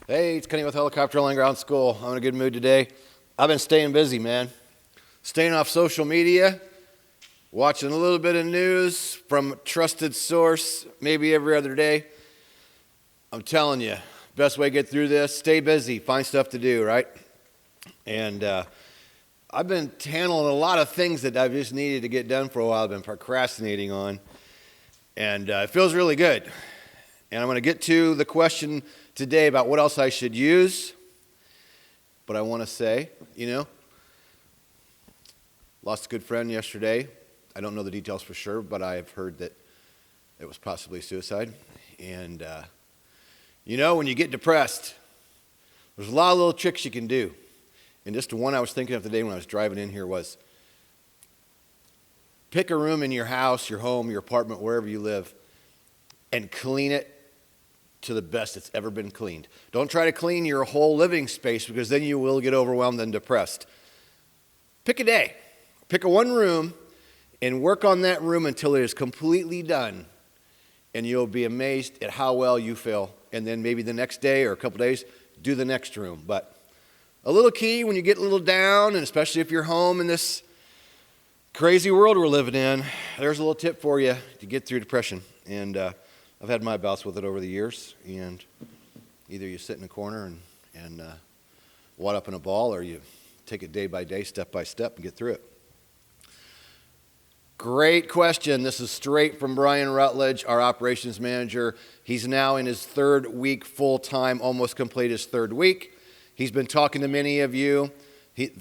Hey, it's Kenny with Helicopter Land Ground School. I'm in a good mood today. I've been staying busy, man. Staying off social media, watching a little bit of news from a trusted source, maybe every other day. I'm telling you, best way to get through this, stay busy, find stuff to do, right? And I've been handling a lot of things that I've just needed to get done for a while. I've been procrastinating on, and it feels really good. And I'm going to get to the question today about what else I should use. But I want to say, lost a good friend yesterday. I don't know the details for sure, but I've heard that it was possibly suicide. And, when you get depressed, there's a lot of little tricks you can do. And just the one I was thinking of today when I was driving in here was pick a room in your house, your home, your apartment, wherever you live, and clean it to the best it's ever been cleaned. Don't try to clean your whole living space because then you will get overwhelmed and depressed. Pick a day. Pick one room and work on that room until it is completely done. And you'll be amazed at how well you feel. And then maybe the next day or a couple days, do the next room. But a little key when you get a little down, and especially if you're home in this crazy world we're living in, there's a little tip for you to get through depression. And I've had my bouts with it over the years, and either you sit in a corner and wad up in a ball, or you take it day by day, step by step, and get through it. Great question. This is straight from Brian Rutledge, our operations manager. He's now in his third week full-time, almost complete his third week. He's been talking to many of you.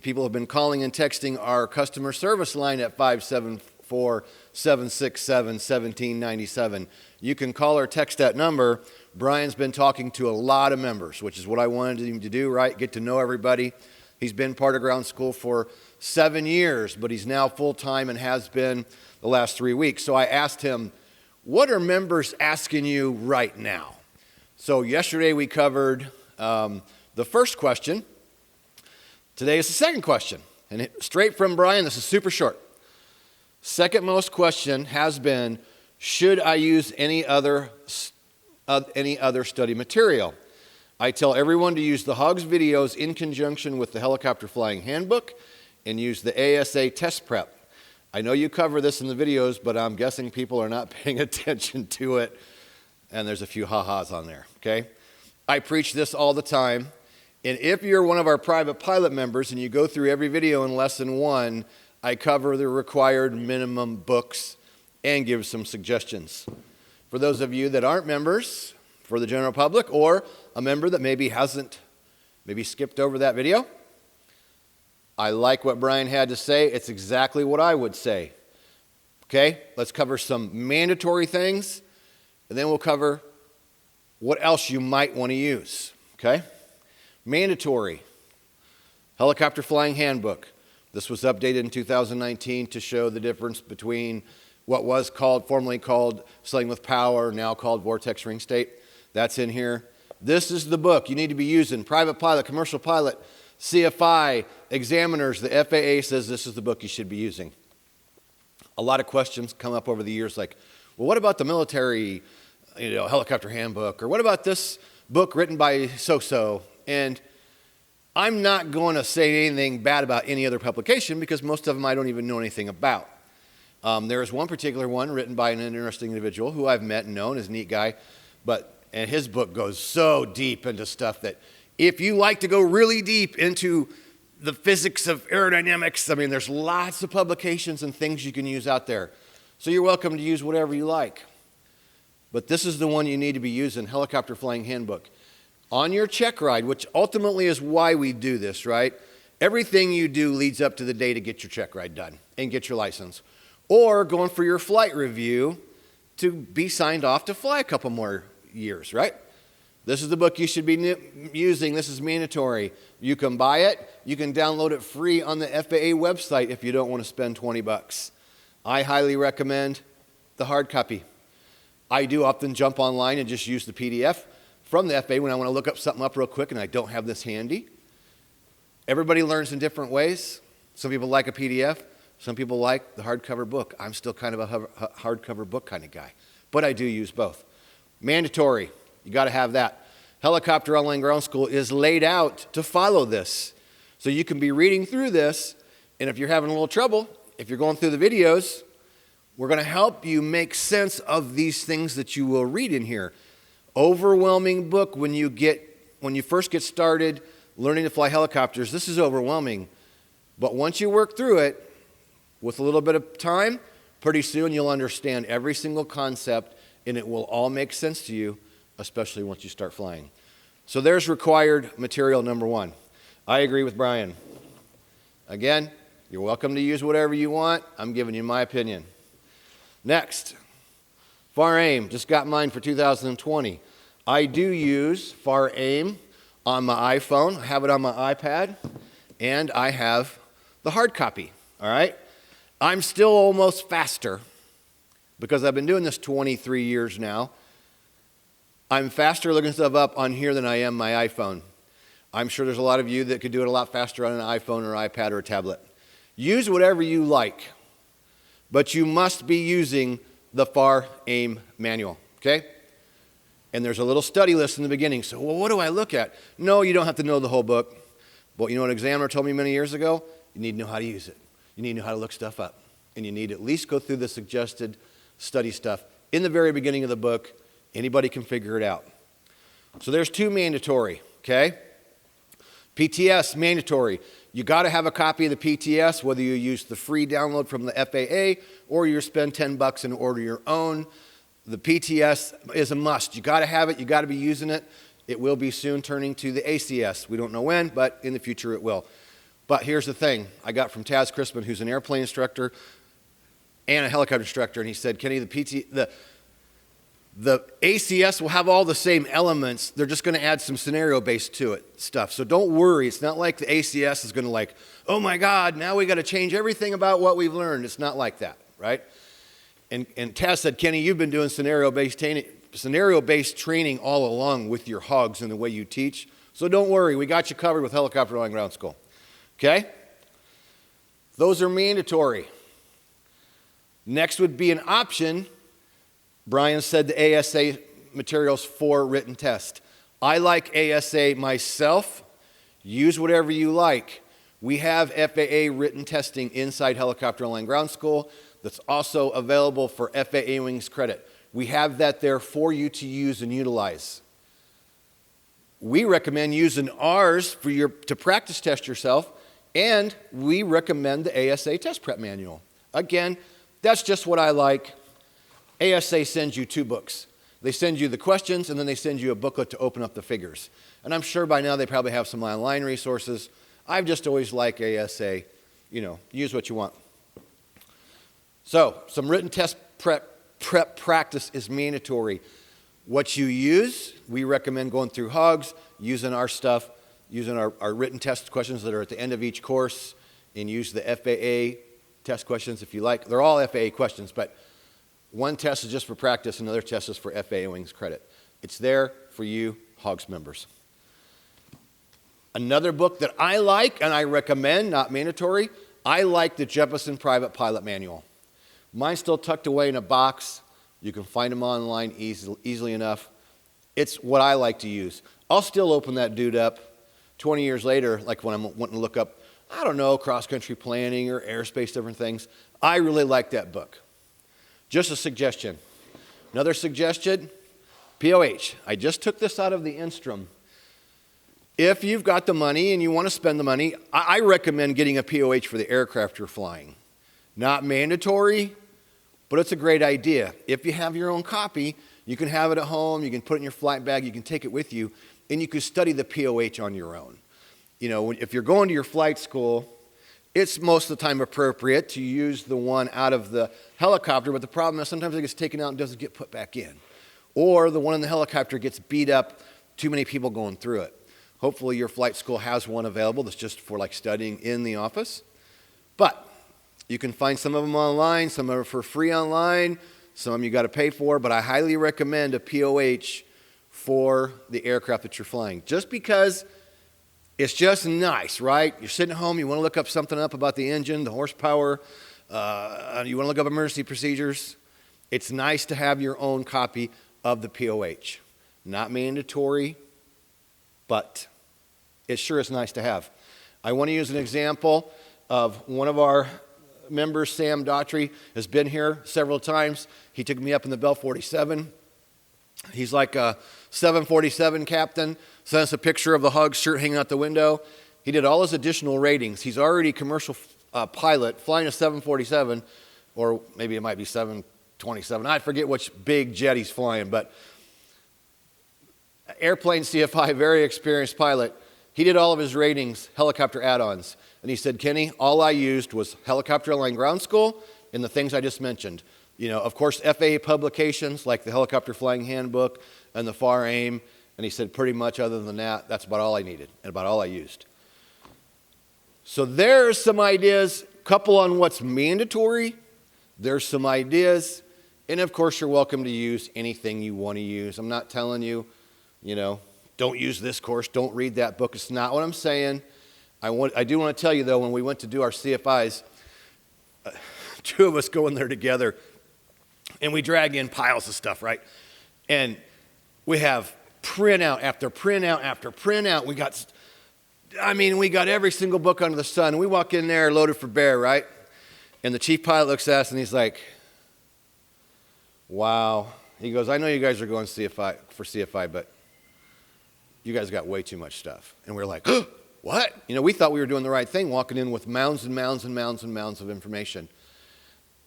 People have been calling and texting our customer service line at 574-767-1797. You can call or text that number. Brian's been talking to a lot of members, which is what I wanted him to do, right? Get to know everybody. He's been part of ground school for 7 years, but he's now full-time and has been the last 3 weeks. So I asked him, what are members asking you right now? So yesterday we covered the first question. Today is the second question. And straight from Brian, this is super short. Second most question has been, should I use any other study material? I tell everyone to use the HOGS videos in conjunction with the Helicopter Flying Handbook and use the ASA test prep. I know you cover this in the videos, but I'm guessing people are not paying attention to it, and there's a few ha-has on there, okay? I preach this all the time, and if you're one of our private pilot members and you go through every video in lesson 1, I cover the required minimum books and give some suggestions. For those of you that aren't members, for the general public, or a member that maybe skipped over that video, I like what Brian had to say. It's exactly what I would say. Okay, let's cover some mandatory things, and then we'll cover what else you might want to use. Okay, mandatory, Helicopter Flying Handbook. This was updated in 2019 to show the difference between what was formerly called Sailing with Power, now called Vortex Ring State. That's in here. This is the book you need to be using. Private pilot, commercial pilot, CFI, examiners, the FAA says this is the book you should be using. A lot of questions come up over the years like, well, what about the military, helicopter handbook? Or what about this book written by so-so? And I'm not going to say anything bad about any other publication because most of them I don't even know anything about. There is one particular one written by an interesting individual who I've met and known, is a neat guy, and his book goes so deep into stuff that if you like to go really deep into the physics of aerodynamics, there's lots of publications and things you can use out there. So you're welcome to use whatever you like. But this is the one you need to be using, Helicopter Flying Handbook. On your check ride, which ultimately is why we do this, right? Everything you do leads up to the day to get your check ride done and get your license. Or going for your flight review to be signed off to fly a couple more years, right? This is the book you should be using. This is mandatory. You can buy it. You can download it free on the FAA website if you don't want to spend $20. I highly recommend the hard copy. I do often jump online and just use the PDF from the FAA when I want to look up something up real quick and I don't have this handy. Everybody learns in different ways. Some people like a PDF. Some people like the hardcover book. I'm still kind of a hardcover book kind of guy, but I do use both. Mandatory, you got to have that. Helicopter Online Ground School is laid out to follow this. So you can be reading through this, and if you're having a little trouble, if you're going through the videos, we're going to help you make sense of these things that you will read in here. Overwhelming book when you first get started learning to fly helicopters. This is overwhelming. But once you work through it, with a little bit of time, pretty soon you'll understand every single concept, and it will all make sense to you, especially once you start flying. So there's required material number 1. I agree with Brian. Again, you're welcome to use whatever you want. I'm giving you my opinion. Next, FAR AIM. Just got mine for 2020. I do use FAR AIM on my iPhone. I have it on my iPad, and I have the hard copy, all right? I'm still almost faster because I've been doing this 23 years now. I'm faster looking stuff up on here than I am my iPhone. I'm sure there's a lot of you that could do it a lot faster on an iPhone or iPad or a tablet. Use whatever you like, but you must be using the FAR AIM manual, okay? And there's a little study list in the beginning. So, well, what do I look at? No, you don't have to know the whole book. But you know what an examiner told me many years ago? You need to know how to use it. You need to know how to look stuff up. And you need to at least go through the suggested study stuff in the very beginning of the book. Anybody can figure it out. So there's 2 mandatory, okay? PTS, mandatory. You got to have a copy of the PTS, whether you use the free download from the FAA or you spend $10 and order your own. The PTS is a must. You got to have it. You got to be using it. It will be soon turning to the ACS. We don't know when, but in the future it will. But here's the thing. I got from Taz Crispin, who's an airplane instructor and a helicopter instructor, and he said, Kenny, the ACS will have all the same elements. They're just going to add some scenario-based to it stuff. So don't worry. It's not like the ACS is going to like, oh my God, now we got to change everything about what we've learned. It's not like that, right? And Taz said, Kenny, you've been doing scenario-based training all along with your HOGS and the way you teach. So don't worry. We got you covered with Helicopter Online Ground School. Okay? Those are mandatory. Next would be an option. Brian said the ASA materials for written test. I like ASA myself. Use whatever you like. We have FAA written testing inside Helicopter Online Ground School that's also available for FAA Wings credit. We have that there for you to use and utilize. We recommend using ours to practice test yourself, and we recommend the ASA test prep manual. Again, that's just what I like. ASA sends you 2 books. They send you the questions, and then they send you a booklet to open up the figures. And I'm sure by now they probably have some online resources. I've just always liked ASA. Use what you want. So, some written test prep practice is mandatory. What you use, we recommend going through HOGS, using our stuff, using our written test questions that are at the end of each course, and use the FAA test questions if you like. They're all FAA questions, but one test is just for practice, another test is for FAA Wings credit. It's there for you HOGS members. Another book that I like and I recommend, not mandatory, I like the Jeppesen Private Pilot Manual. Mine's still tucked away in a box. You can find them online easily enough. It's what I like to use. I'll still open that dude up 20 years later, like when I'm wanting to look up, I don't know, cross-country planning or airspace, different things. I really like that book. Just a suggestion. Another suggestion, POH. I just took this out of the Instrum. If you've got the money and you want to spend the money, I recommend getting a POH for the aircraft you're flying. Not mandatory, but it's a great idea. If you have your own copy, you can have it at home, you can put it in your flight bag, you can take it with you, and you can study the POH on your own. If you're going to your flight school, it's most of the time appropriate to use the one out of the helicopter, but the problem is sometimes it gets taken out and doesn't get put back in. Or the one in the helicopter gets beat up, too many people going through it. Hopefully your flight school has one available that's just for like studying in the office. But you can find some of them online, some are for free online, some of them you got to pay for, but I highly recommend a POH for the aircraft that you're flying. Just because it's just nice, right? You're sitting at home, you want to look up something about the engine, the horsepower, you want to look up emergency procedures. It's nice to have your own copy of the POH. Not mandatory, but it sure is nice to have. I want to use an example of one of our members, Sam Daughtry, has been here several times. He took me up in the Bell 47. He's like a 747 captain. Sent us a picture of the HOGS shirt hanging out the window. He did all his additional ratings. He's already a commercial pilot flying a 747, or maybe it might be 727. I forget which big jet he's flying, but airplane CFI, very experienced pilot. He did all of his ratings, helicopter add-ons. And he said, Kenny, all I used was helicopter line ground school and the things I just mentioned. You know, of course, FAA publications like the Helicopter Flying Handbook and the FAR AIM. And he said, pretty much other than that, that's about all I needed and about all I used. So there's some ideas, couple on what's mandatory. There's some ideas. And of course, you're welcome to use anything you want to use. I'm not telling you, don't use this course, don't read that book. It's not what I'm saying. I do want to tell you, though, when we went to do our CFIs, two of us go in there together, and we drag in piles of stuff, right? And we have printout after printout after printout. We got every single book under the sun. And we walk in there loaded for bear, right? And the chief pilot looks at us, and he's like, wow. He goes, I know you guys are going CFI, but you guys got way too much stuff. And we're like, oh, what? We thought we were doing the right thing, walking in with mounds and mounds and mounds and mounds of information.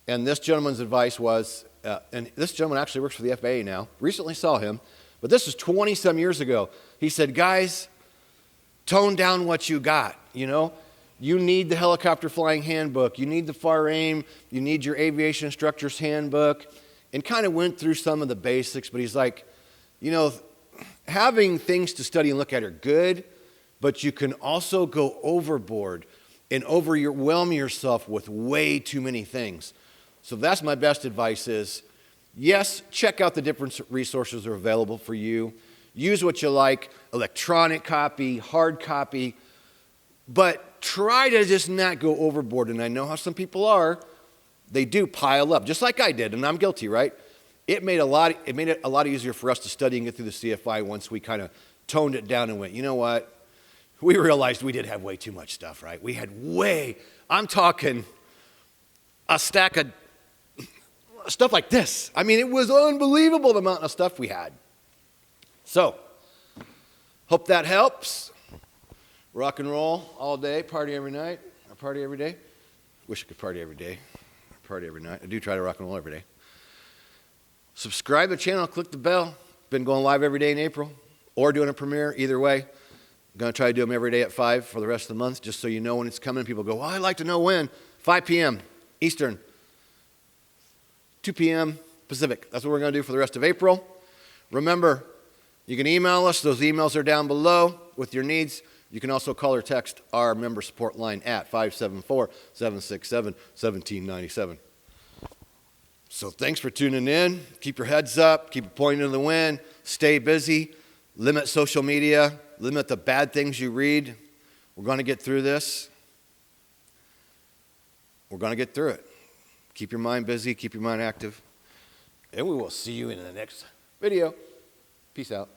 And this gentleman's advice was, and this gentleman actually works for the FAA now, recently saw him, but this was 20-some years ago. He said, guys, tone down what you got, You need the Helicopter Flying Handbook. You need the FAR AIM. You need your Aviation Instructor's Handbook. And kind of went through some of the basics, but he's like, having things to study and look at are good, but you can also go overboard and overwhelm yourself with way too many things. So that's my best advice is, yes, check out the different resources that are available for you. Use what you like, electronic copy, hard copy, but try to just not go overboard. And I know how some people are. They do pile up, just like I did, and I'm guilty, right? It made it a lot easier for us to study and get through the CFI once we kind of toned it down and went, you know what? We realized we did have way too much stuff, right? We had I'm talking a stack of stuff like this. It was unbelievable the amount of stuff we had. So, hope that helps. Rock and roll all day, party every night, or party every day. Wish I could party every day, party every night. I do try to rock and roll every day. Subscribe to the channel, click the bell. Been going live every day in April, or doing a premiere, either way. I'm going to try to do them every day at 5 for the rest of the month, just so you know when it's coming. People go, I'd like to know when. 5 p.m. Eastern, 2 p.m. Pacific. That's what we're going to do for the rest of April. Remember, you can email us. Those emails are down below with your needs. You can also call or text our member support line at 574-767-1797. So thanks for tuning in. Keep your heads up. Keep it pointing to the wind. Stay busy. Limit social media. Limit the bad things you read. We're going to get through this. We're going to get through it. Keep your mind busy. Keep your mind active. And we will see you in the next video. Peace out.